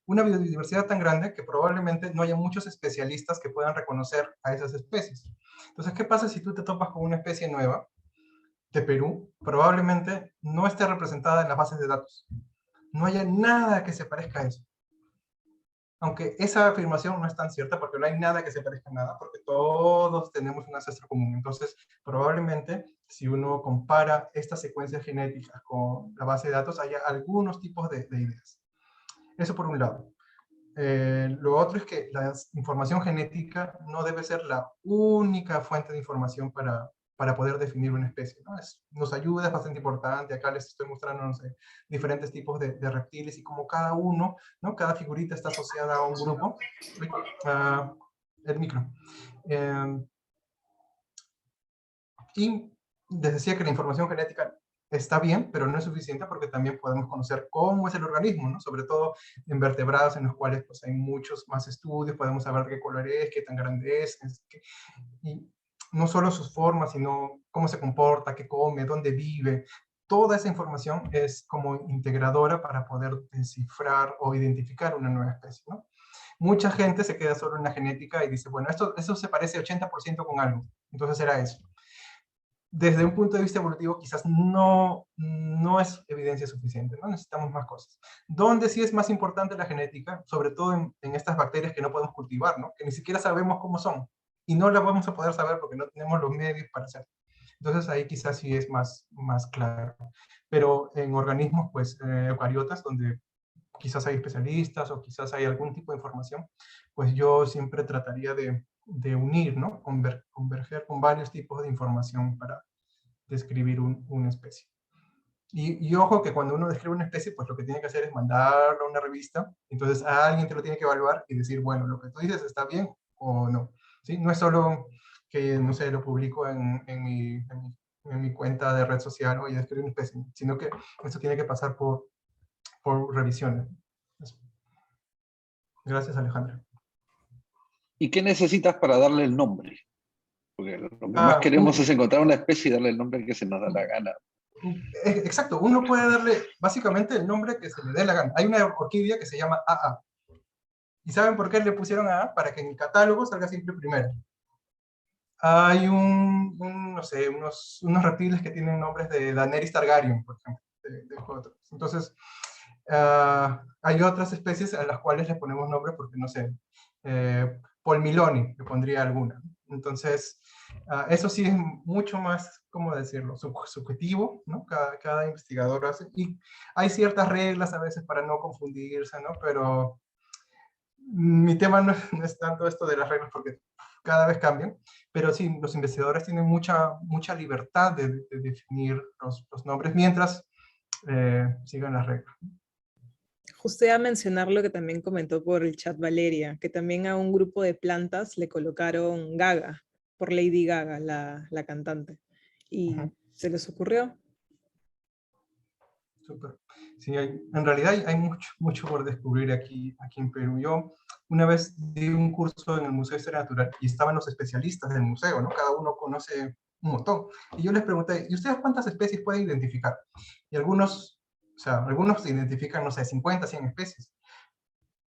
Una biodiversidad tan grande que probablemente no haya muchos especialistas que puedan reconocer a esas especies. Entonces, ¿qué pasa si tú te topas con una especie nueva de Perú? Probablemente no esté representada en las bases de datos. No haya nada que se parezca a eso. Aunque esa afirmación no es tan cierta porque no hay nada que se parezca a nada, porque todos tenemos un ancestro común. Entonces, probablemente, si uno compara estas secuencias genéticas con la base de datos, haya algunos tipos de ideas. Eso por un lado. Lo otro es que la información genética no debe ser la única fuente de información para poder definir una especie, ¿no? Nos ayuda, es bastante importante. Acá les estoy mostrando, no sé, diferentes tipos de reptiles y como cada uno, ¿no? Cada figurita está asociada a un grupo. Uy, el micro. Y les decía que la información genética está bien, pero no es suficiente porque también podemos conocer cómo es el organismo, ¿no? Sobre todo en vertebrados en los cuales pues, hay muchos más estudios, podemos saber qué color es, qué tan grande es, y no solo sus formas, sino cómo se comporta, qué come, dónde vive. Toda esa información es como integradora para poder descifrar o identificar una nueva especie, ¿no? Mucha gente se queda solo en la genética y dice, bueno, eso se parece 80% con algo, entonces era eso. Desde un punto de vista evolutivo quizás no es evidencia suficiente, ¿no? Necesitamos más cosas. Donde sí es más importante la genética, sobre todo en estas bacterias que no podemos cultivar, ¿no? Que ni siquiera sabemos cómo son, y no las vamos a poder saber porque no tenemos los medios para hacerlo. Entonces ahí quizás sí es más claro. Pero en organismos, pues, eucariotas, donde quizás hay especialistas o quizás hay algún tipo de información, pues yo siempre trataría de unir, ¿no? Converger con varios tipos de información para describir una especie. Y ojo que cuando uno describe una especie, pues lo que tiene que hacer es mandarlo a una revista, entonces a alguien te lo tiene que evaluar y decir, bueno, lo que tú dices está bien o no. ¿Sí? No es solo que, no sé, lo publico en mi cuenta de red social, oye, describí una especie, sino que esto tiene que pasar por revisiones. Gracias, Alejandra. ¿Y qué necesitas para darle el nombre? Porque lo que más Ah, queremos es encontrar una especie y darle el nombre que se nos da la gana. Exacto, uno puede darle básicamente el nombre que se le dé la gana. Hay una orquídea que se llama AA. ¿Y saben por qué le pusieron AA? Para que en el catálogo salga siempre primero. Hay no sé, unos reptiles que tienen nombres de Daenerys Targaryen, por ejemplo, de otros. Entonces, hay otras especies a las cuales le ponemos nombres porque, no sé, Polmiloni, le pondría alguna. Entonces, eso sí es mucho más, ¿cómo decirlo?, subjetivo, ¿no? Cada investigador hace, y hay ciertas reglas a veces para no confundirse, ¿no? Pero mi tema no es tanto esto de las reglas porque cada vez cambian, pero sí, los investigadores tienen mucha libertad de definir los nombres mientras sigan las reglas. Justo iba a mencionar lo que también comentó por el chat Valeria, que también a un grupo de plantas le colocaron Gaga, por Lady Gaga, la cantante. Y se les ocurrió. Súper. Sí, en realidad hay mucho por descubrir aquí en Perú. Yo una vez di un curso en el Museo de Historia Natural y estaban los especialistas del museo, ¿no? Cada uno conoce un montón. Y yo les pregunté, ¿y ustedes cuántas especies pueden identificar? Y algunos identifican, no sé, 50, 100 especies.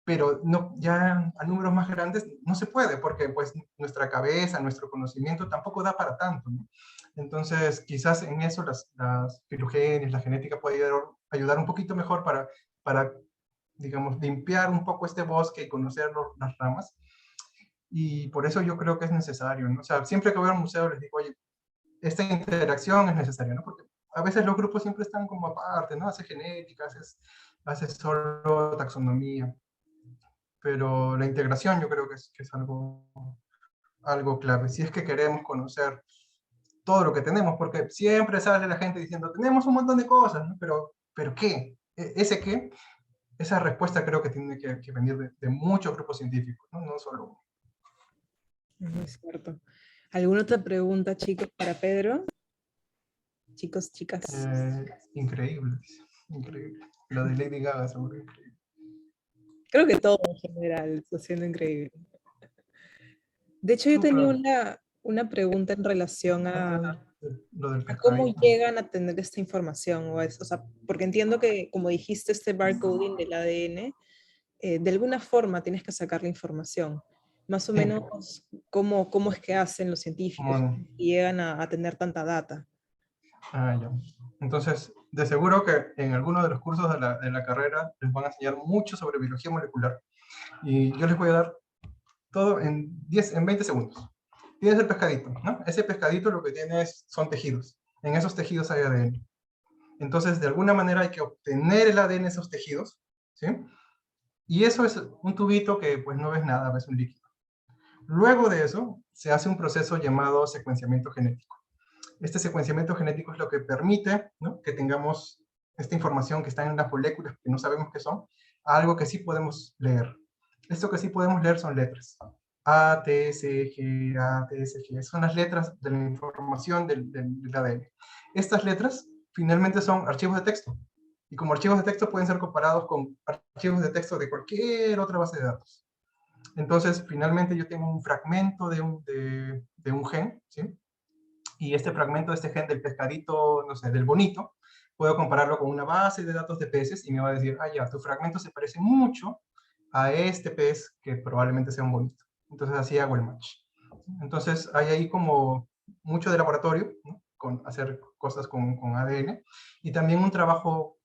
Pero no, ya a números más grandes no se puede, porque pues nuestra cabeza, nuestro conocimiento tampoco da para tanto, ¿no? Entonces, quizás en eso las filogenias, la genética puede ayudar un poquito mejor para, digamos, limpiar un poco este bosque y conocer las ramas. Y por eso yo creo que es necesario, ¿no? O sea, siempre que voy al museo les digo, oye, esta interacción es necesaria, ¿no? Porque a veces los grupos siempre están como aparte, ¿no? Haces genética, haces solo taxonomía, pero la integración yo creo que es algo clave. Si es que queremos conocer todo lo que tenemos, porque siempre sale la gente diciendo, tenemos un montón de cosas, ¿no? Pero ¿qué? ¿Ese qué? Esa respuesta creo que tiene que venir de muchos grupos científicos, ¿no? No solo uno. Es cierto. ¿Alguna otra pregunta, chicos, para Pedro? Chicos, chicas. Increíble, increíble. Lo de Lady Gaga seguro increíble. Creo que todo en general está siendo increíble. De hecho, yo tenía una pregunta en relación Lo del a cómo pescadito. llegan a tener esta información. O sea, porque entiendo que, como dijiste, este barcoding del ADN, de alguna forma tienes que sacar la información. Más o Sí. menos, ¿cómo es que hacen los científicos y llegan a tener tanta data? Ah, ya. Entonces, de seguro que en alguno de los cursos de la carrera les van a enseñar mucho sobre biología molecular. Y yo les voy a dar todo en 20 segundos. Tienes el pescadito, ¿no? Ese pescadito lo que tiene son tejidos. En esos tejidos hay ADN. Entonces, de alguna manera hay que obtener el ADN de esos tejidos, ¿sí? Y eso es un tubito que pues no ves nada, ves un líquido. Luego de eso, se hace un proceso llamado secuenciamiento genético. Este secuenciamiento genético es lo que permite, ¿no?, que tengamos esta información que está en las moléculas que no sabemos qué son, a algo que sí podemos leer. Esto que sí podemos leer son letras. A, T, C, G, A, T, C, G. Son las letras de la información del ADN. Estas letras finalmente son archivos de texto. Y como archivos de texto pueden ser comparados con archivos de texto de cualquier otra base de datos. Entonces, finalmente yo tengo un fragmento de un gen, ¿sí? Y este fragmento de este gen del pescadito, no sé, del bonito, puedo compararlo con una base de datos de peces y me va a decir, ah, ya, tu fragmento se parece mucho a este pez que probablemente sea un bonito. Entonces así hago el match. Entonces hay ahí como mucho de laboratorio, ¿no?, con hacer cosas con ADN, y también un trabajo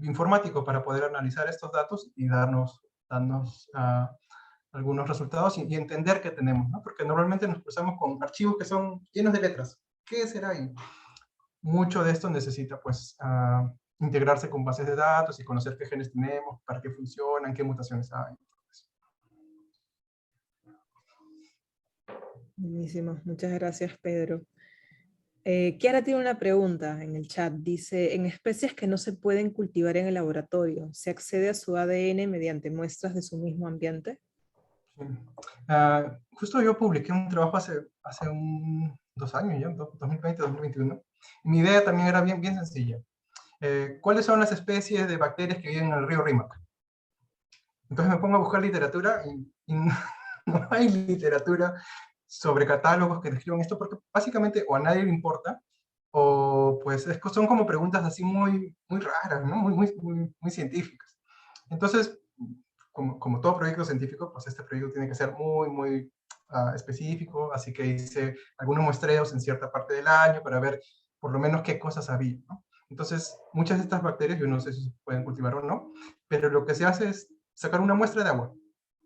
informático para poder analizar estos datos y darnos algunos resultados y entender qué tenemos, ¿no? Porque normalmente nos cruzamos con archivos que son llenos de letras. ¿Qué será ahí? Mucho de esto necesita, pues, integrarse con bases de datos y conocer qué genes tenemos, para qué funcionan, qué mutaciones hay. Buenísimo, muchas gracias, Pedro. Kiara tiene una pregunta en el chat. Dice, en especies que no se pueden cultivar en el laboratorio, ¿se accede a su ADN mediante muestras de su mismo ambiente? Sí. Justo yo publiqué un trabajo hace 2 años ya, 2020, 2021. Y mi idea también era bien sencilla. ¿Cuáles son las especies de bacterias que viven en el río Rímac? Entonces me pongo a buscar literatura y no hay literatura sobre catálogos que describan esto, porque básicamente o a nadie le importa, o pues son como preguntas así muy raras, ¿no? Muy científicas. Entonces, como todo proyecto científico, pues este proyecto tiene que ser muy específico, así que hice algunos muestreos en cierta parte del año para ver por lo menos qué cosas había, ¿no? Entonces, muchas de estas bacterias, yo no sé si se pueden cultivar o no, pero lo que se hace es sacar una muestra de agua,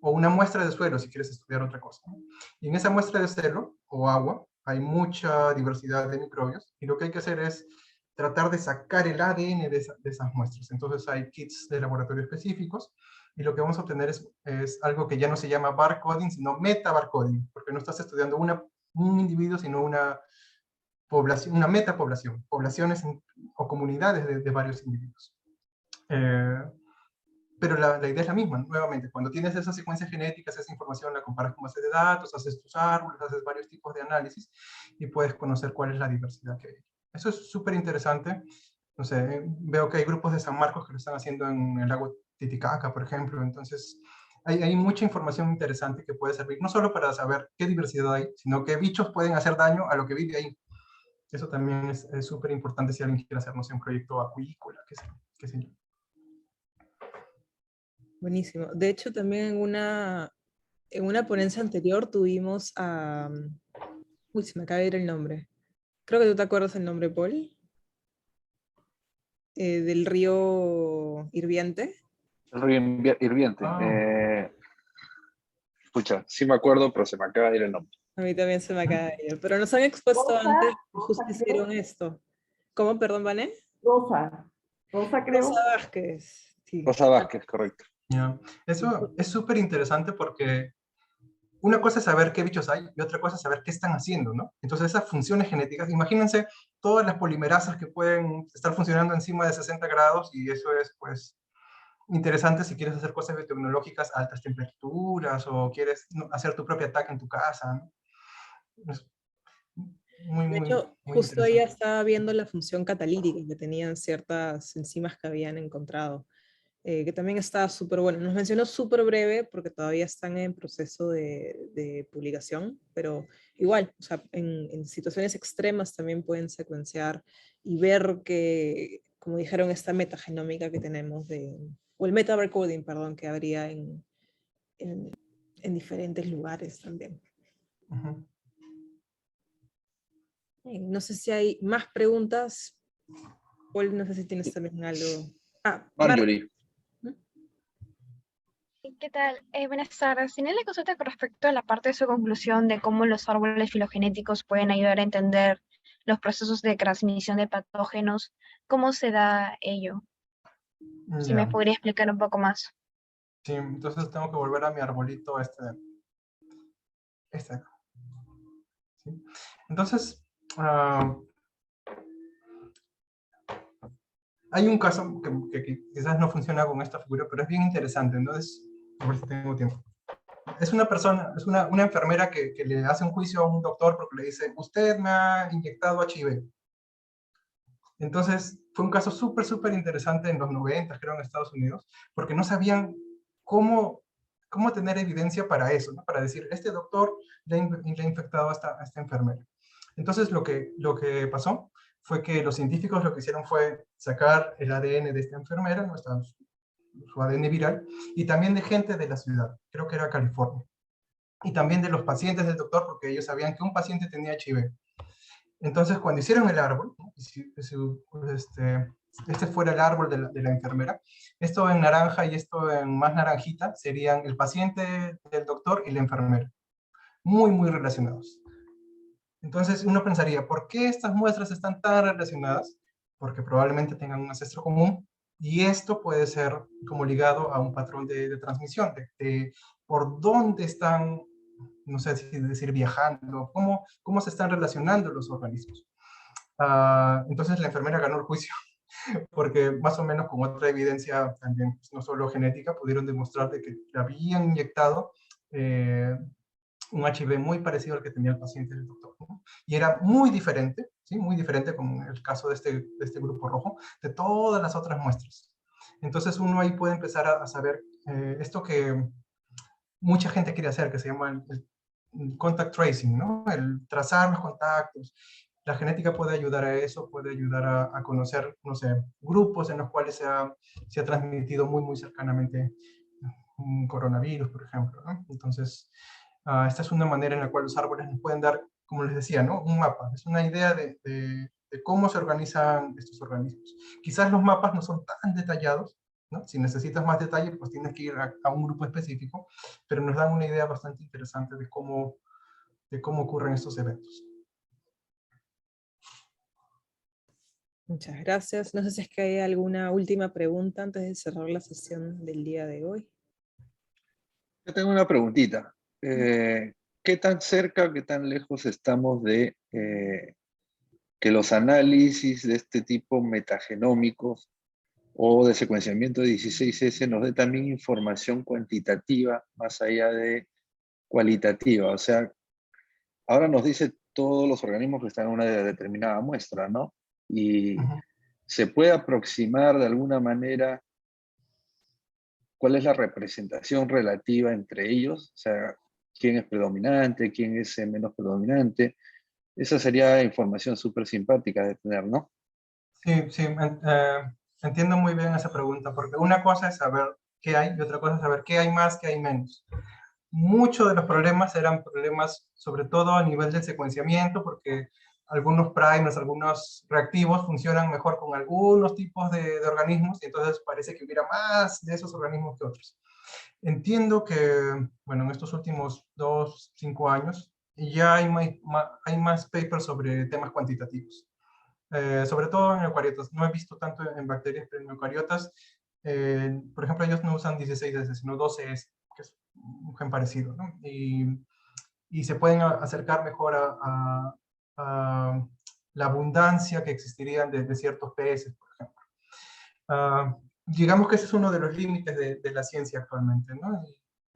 o una muestra de suelo, si quieres estudiar otra cosa, ¿no? Y en esa muestra de suelo, o agua, hay mucha diversidad de microbios, y lo que hay que hacer es tratar de sacar el ADN de esas muestras. Entonces hay kits de laboratorio específicos, y lo que vamos a obtener es algo que ya no se llama barcoding, sino metabarcoding, porque no estás estudiando un individuo, sino una población, una metapoblación, poblaciones o comunidades de varios individuos. Pero la idea es la misma, nuevamente, cuando tienes esas secuencias genéticas, esa información la comparas con bases de datos, haces tus árboles, haces varios tipos de análisis y puedes conocer cuál es la diversidad que hay. Eso es súper interesante. No sé, veo que hay grupos de San Marcos que lo están haciendo en el lago Titicaca, por ejemplo. Entonces, hay mucha información interesante que puede servir, no solo para saber qué diversidad hay, sino qué bichos pueden hacer daño a lo que vive ahí. Eso también es súper importante si alguien quiere hacer, no sé, un proyecto acuícola, qué sé yo. Buenísimo. De hecho, también en una ponencia anterior tuvimos a... Uy, se me acaba de ir el nombre. Creo que tú te acuerdas el nombre, Paul. Del río Hirviente. El río hirviente. Ah. Escucha, sí me acuerdo, pero se me acaba de ir el nombre. A mí también se me acaba de ir, pero nos han expuesto antes y justo hicieron esto. ¿Cómo? Perdón, Vané. Rosa creo. Rosa Vázquez. Sí. Rosa Vázquez, correcto. Ya. Eso es súper interesante porque una cosa es saber qué bichos hay y otra cosa es saber qué están haciendo, ¿no? Entonces esas funciones genéticas, imagínense todas las polimerasas que pueden estar funcionando encima de 60 grados y eso es, pues, interesante si quieres hacer cosas biotecnológicas a altas temperaturas o quieres hacer tu propio ataque en tu casa, ¿no? Es De hecho, muy justo ella interesante. estaba viendo la función catalítica que tenían ciertas enzimas que habían encontrado, que también estaba súper bueno. Nos mencionó súper breve porque todavía están en proceso de publicación, pero igual, o sea, en situaciones extremas también pueden secuenciar y ver que, como dijeron, esta metagenómica que tenemos, o el meta-recording, perdón, que habría en, en diferentes lugares también. Ujú. No sé si hay más preguntas. Paul, no sé si tienes también algo. Marjorie. ¿Qué tal? Buenas tardes. Tenía la consulta con respecto a la parte de su conclusión de cómo los árboles filogenéticos pueden ayudar a entender los procesos de transmisión de patógenos. ¿Cómo se da ello? Si me Ya. podría explicar un poco más. Sí, entonces tengo que volver a mi arbolito este acá. ¿Sí? Entonces, hay un caso que quizás no funciona con esta figura, pero es bien interesante, entonces, a ver si tengo tiempo. Es una persona, es una enfermera que le hace un juicio a un doctor porque le dice, usted me ha inyectado HIV. Entonces, fue un caso súper interesante en los 90, creo, en Estados Unidos, porque no sabían cómo tener evidencia para eso, ¿no? Para decir, este doctor le ha infectado a esta enfermera. Entonces, lo que pasó fue que los científicos lo que hicieron fue sacar el ADN de esta enfermera, ¿no? Su ADN viral, y también de gente de la ciudad, creo que era California, y también de los pacientes del doctor, porque ellos sabían que un paciente tenía HIV. Entonces, cuando hicieron el árbol, ¿no? Este fuera el árbol de la enfermera, esto en naranja y esto en más naranjita serían el paciente del doctor y la enfermera, muy relacionados. Entonces uno pensaría, ¿por qué estas muestras están tan relacionadas? Porque probablemente tengan un ancestro común y esto puede ser como ligado a un patrón de transmisión, de por dónde están, no sé si decir viajando, cómo se están relacionando los organismos. Entonces la enfermera ganó el juicio, porque más o menos con otra evidencia también, pues, no solo genética, pudieron demostrar de que le habían inyectado un HIV muy parecido al que tenía el paciente del doctor, ¿no? Y era muy diferente, ¿sí? Muy diferente con el caso de este grupo rojo, de todas las otras muestras. Entonces uno ahí puede empezar a saber esto que mucha gente quiere hacer, que se llama el contact tracing, ¿no? El trazar los contactos. La genética puede ayudar a eso, puede ayudar a conocer, no sé, grupos en los cuales se ha transmitido muy cercanamente un coronavirus, por ejemplo, ¿no? Entonces, esta es una manera en la cual los árboles nos pueden dar, como les decía, ¿no? Un mapa. Es una idea de cómo se organizan estos organismos. Quizás los mapas no son tan detallados, ¿no? Si necesitas más detalle, pues tienes que ir a un grupo específico, pero nos dan una idea bastante interesante de cómo ocurren estos eventos. Muchas gracias. No sé si es que hay alguna última pregunta antes de cerrar la sesión del día de hoy. Yo tengo una preguntita. ¿Qué tan cerca, qué tan lejos estamos de que los análisis de este tipo metagenómicos o de secuenciamiento de 16S nos dé también información cuantitativa más allá de cualitativa? O sea, ahora nos dice todos los organismos que están en una determinada muestra, ¿no? Y se puede aproximar de alguna manera cuál es la representación relativa entre ellos, o sea, quién es predominante, quién es menos predominante. Esa sería información súper simpática de tener, ¿no? Sí, entiendo muy bien esa pregunta, porque una cosa es saber qué hay y otra cosa es saber qué hay más, qué hay menos. Muchos de los problemas eran problemas sobre todo a nivel del secuenciamiento, porque algunos primers, algunos reactivos funcionan mejor con algunos tipos de organismos, y entonces parece que hubiera más de esos organismos que otros. Entiendo que, bueno, en estos últimos 5 años, ya hay más papers sobre temas cuantitativos. Sobre todo en eucariotas. No he visto tanto en bacterias, pero en eucariotas, por ejemplo, ellos no usan 16S, sino 12S, que es un gen parecido, ¿no? Y se pueden acercar mejor a la abundancia que existirían de ciertos PS, por ejemplo. Digamos que ese es uno de los límites de la ciencia actualmente, ¿no?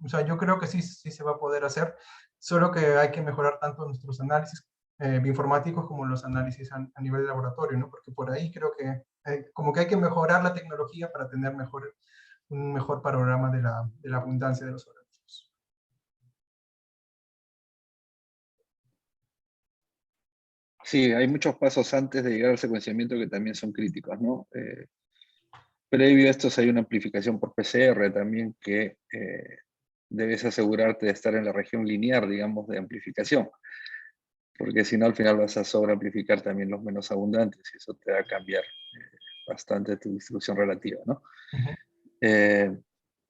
O sea, yo creo que sí se va a poder hacer, solo que hay que mejorar tanto nuestros análisis bioinformáticos como los análisis a nivel de laboratorio, ¿no? Porque por ahí creo que como que hay que mejorar la tecnología para tener un mejor panorama de la abundancia de los organismos. Sí, hay muchos pasos antes de llegar al secuenciamiento que también son críticos, ¿no? Previo a estos hay una amplificación por PCR también que debes asegurarte de estar en la región lineal, digamos, de amplificación. Porque si no, al final vas a sobreamplificar también los menos abundantes y eso te va a cambiar bastante tu distribución relativa, ¿no?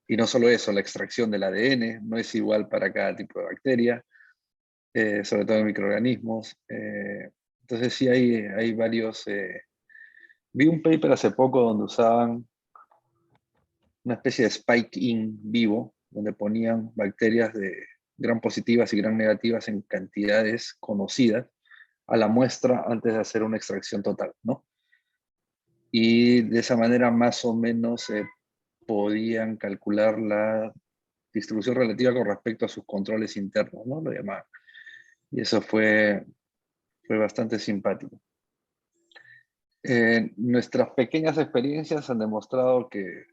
Y no solo eso, la extracción del ADN no es igual para cada tipo de bacteria, sobre todo en microorganismos. Entonces sí hay varios... vi un paper hace poco donde usaban una especie de spike-in vivo, donde ponían bacterias de gram positivas y gram negativas en cantidades conocidas a la muestra antes de hacer una extracción total, ¿no? Y de esa manera más o menos podían calcular la distribución relativa con respecto a sus controles internos, ¿no? Lo llamaban. Y eso fue bastante simpático. Nuestras pequeñas experiencias han demostrado que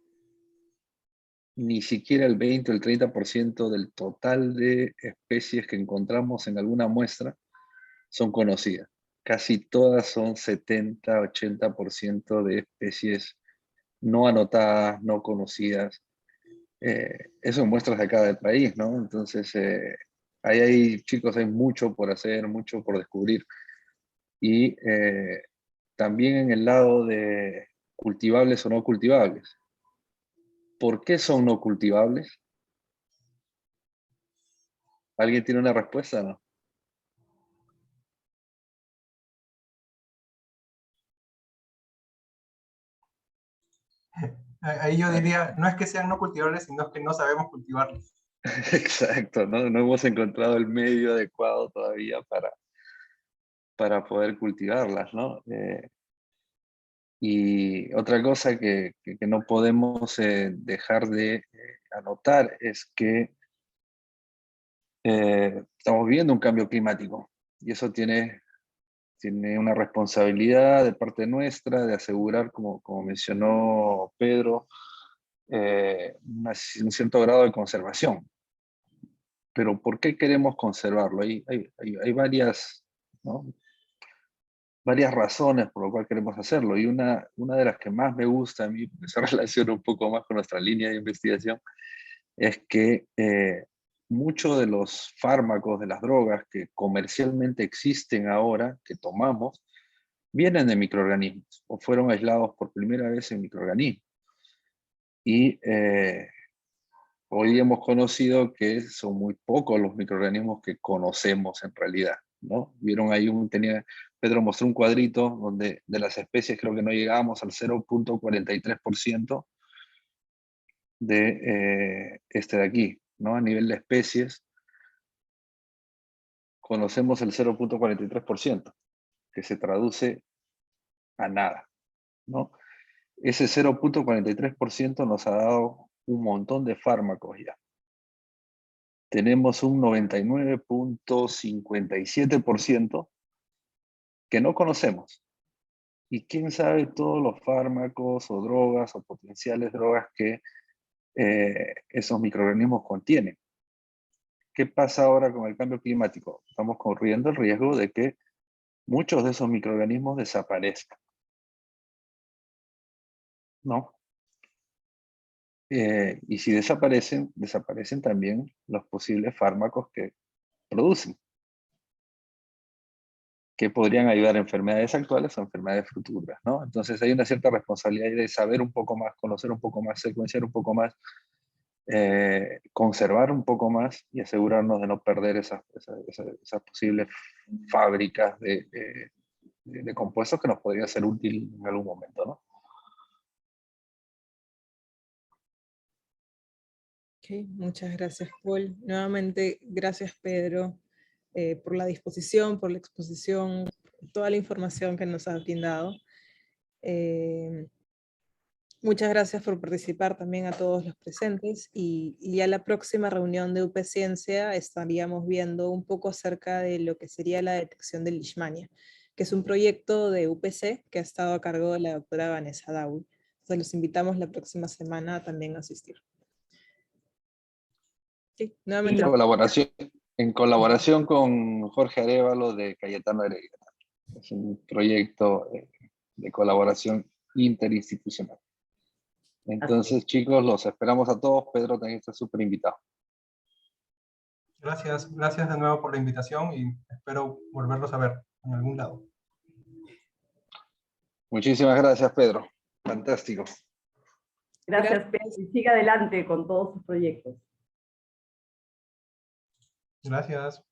ni siquiera el 20 o el 30% del total de especies que encontramos en alguna muestra son conocidas. Casi todas son 70-80% de especies no anotadas, no conocidas. Eso en muestras de cada país, ¿no? Entonces, ahí, chicos, hay mucho por hacer, mucho por descubrir. Y también en el lado de cultivables o no cultivables. ¿Por qué son no cultivables? ¿Alguien tiene una respuesta, no? Ahí yo diría, no es que sean no cultivables, sino que no sabemos cultivarlos. Exacto, ¿no? No hemos encontrado el medio adecuado todavía para poder cultivarlas, ¿no? Y otra cosa que no podemos dejar de anotar es que estamos viviendo un cambio climático y eso tiene una responsabilidad de parte nuestra de asegurar, como mencionó Pedro, un cierto grado de conservación. Pero ¿por qué queremos conservarlo? Hay varias, ¿no? Varias razones por las cuales queremos hacerlo, y una de las que más me gusta a mí, porque se relaciona un poco más con nuestra línea de investigación, es que muchos de los fármacos, de las drogas que comercialmente existen ahora, que tomamos, vienen de microorganismos, o fueron aislados por primera vez en microorganismos. Y hoy hemos conocido que son muy pocos los microorganismos que conocemos en realidad, ¿no? Vieron ahí Pedro mostró un cuadrito donde de las especies creo que no llegábamos al 0.43% de este de aquí, ¿no? A nivel de especies, conocemos el 0.43%, que se traduce a nada, ¿no? Ese 0.43% nos ha dado un montón de fármacos ya. Tenemos un 99.57% que no conocemos. Y quién sabe todos los fármacos o drogas o potenciales drogas que esos microorganismos contienen. ¿Qué pasa ahora con el cambio climático? Estamos corriendo el riesgo de que muchos de esos microorganismos desaparezcan, ¿no? Y si desaparecen también los posibles fármacos que producen, que podrían ayudar a enfermedades actuales o enfermedades futuras, ¿no? Entonces hay una cierta responsabilidad de saber un poco más, conocer un poco más, secuenciar un poco más conservar un poco más y asegurarnos de no perder esas posibles fábricas de compuestos que nos podría ser útil en algún momento, ¿no? Ok, muchas gracias, Paul. Nuevamente, gracias, Pedro, por la disposición, por la exposición, toda la información que nos has brindado. Muchas gracias por participar también a todos los presentes, y ya la próxima reunión de UP Ciencia estaríamos viendo un poco acerca de lo que sería la detección de Leishmania, que es un proyecto de UPC que ha estado a cargo de la doctora Vanessa Dawi. Entonces los invitamos la próxima semana también a asistir. Sí, nuevamente. En colaboración con Jorge Arévalo de Cayetano Heredia. Es un proyecto de colaboración interinstitucional. Entonces, chicos, los esperamos a todos. Pedro también está súper invitado. Gracias de nuevo por la invitación y espero volverlos a ver en algún lado. Muchísimas gracias, Pedro. Fantástico. Gracias, Pedro. Y siga adelante con todos sus proyectos. Gracias.